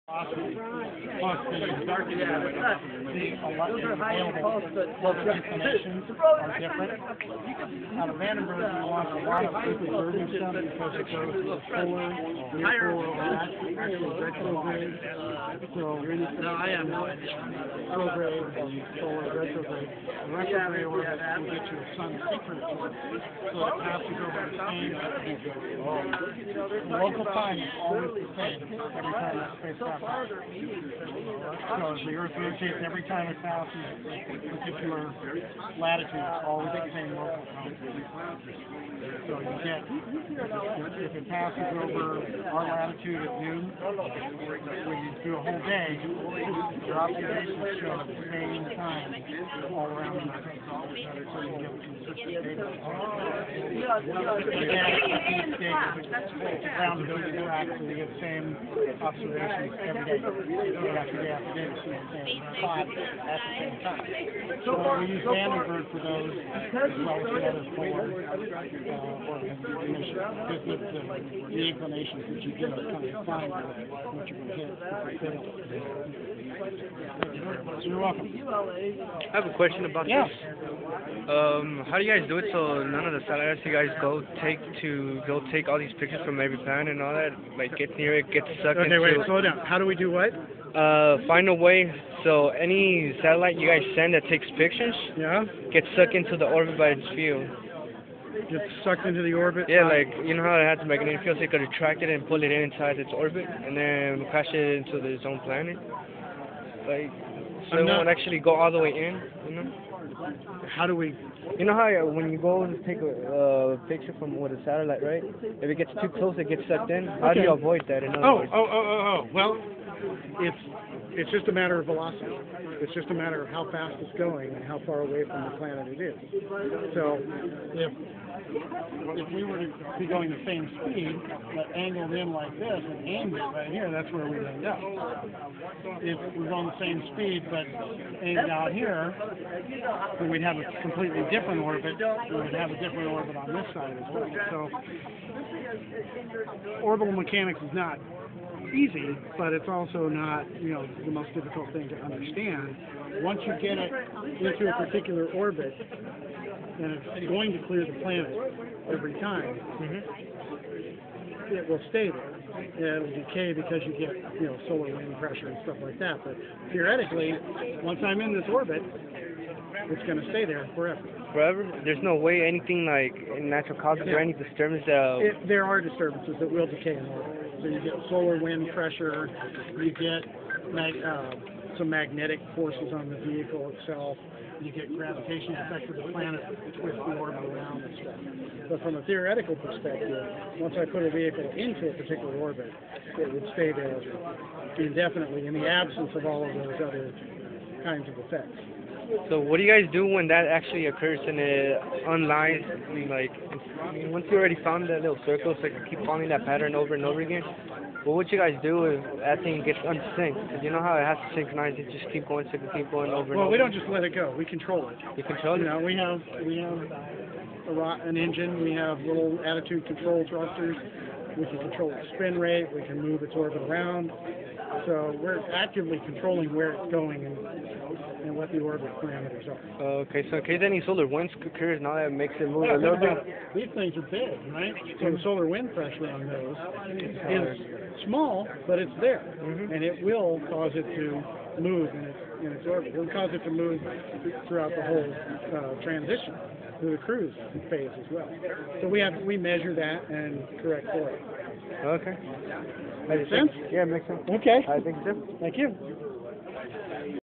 Plus the dark available destinations are different. Out of Vandenberg, we want a lot of preserving stuff because it goes to the solar, neutral, or actually retrograde. So I am retrograde and solar retrograde. The retrograde orbit will get you a sun secret orbit, so it passes over the same. The local time is always the same every time that spacecraft. So as the Earth rotates, every time it passes a particular latitude, it's always the same local time. So you get, if it passes over our latitude at noon, when you do a whole day, your observations show the same time all around the Earth. So you get consistent data. Again, each day it's a ground track, so you get the same observations every day. After day after day, it's the same spot at the same time. So we use Vandenberg for those, as well as the other four inclinations. The inclinations that you get are kind of defined by what you're going to hit. You're welcome. I have a question about this. How do you guys do it so none of the satellites you guys go take all these pictures from every planet and all that, like get near it, get sucked into... Okay, wait, slow down. How do we do what? Find a way so any satellite you guys send that takes pictures gets sucked into the orbit by its field. Gets sucked into the orbit? Yeah, like, you know how it has a magnetic field, so you could attract it and pull it inside its orbit and then crash it into its own planet. Like, so it won't actually go all the way in, you know? How do we... You know how when you go and take a picture from with a satellite, right? If it gets too close, it gets sucked in. How do you avoid that? In other words? Well, it's just a matter of velocity. It's just a matter of how fast it's going and how far away from the planet it is. So if we were to be going the same speed, but angled in like this and aimed it right here, that's where we'd end up. If we're going the same speed but aimed out here, then we'd have a completely different orbit. We would have a different orbit on this side as well. So orbital mechanics is not easy, but it's also not, the most difficult thing to understand. Once you get it into a particular orbit, and it's going to clear the planet every time, it will stay there. And it'll decay because you get, solar wind pressure and stuff like that. But theoretically, once I'm in this orbit, it's going to stay there forever. Forever? There's no way anything like in natural causes or any disturbance there are disturbances that will decay in orbit. So you get solar wind pressure, you get some magnetic forces on the vehicle itself, you get gravitational effect of the planet twist the orbit around and stuff. But from a theoretical perspective, once I put a vehicle into a particular orbit, it would stay there indefinitely in the absence of all of those other kinds of effects. So what do you guys do when that actually occurs and it unlines? Like, once you already found that little circle, so you keep following that pattern over and over again, what would you guys do if that thing gets unsynced? Because you know how it has to synchronize, it just keep going over and over. Well, we don't just let it go. We control it. You control it? We have an engine. We have little attitude control thrusters. We can control its spin rate. We can move its orbit around. So we're actively controlling where it's going and what the orbit parameters are. Okay, so in case any solar winds occurs, now that makes it move a little bit. These things are big, right? So the solar wind pressure on those is small, but it's there, and it will cause it to move in its orbit. It will cause it to move throughout the whole transition through the cruise phase as well. So we measure that and correct for it. Okay. Makes sense? Yeah, it makes sense. Okay. I think so. Thank you.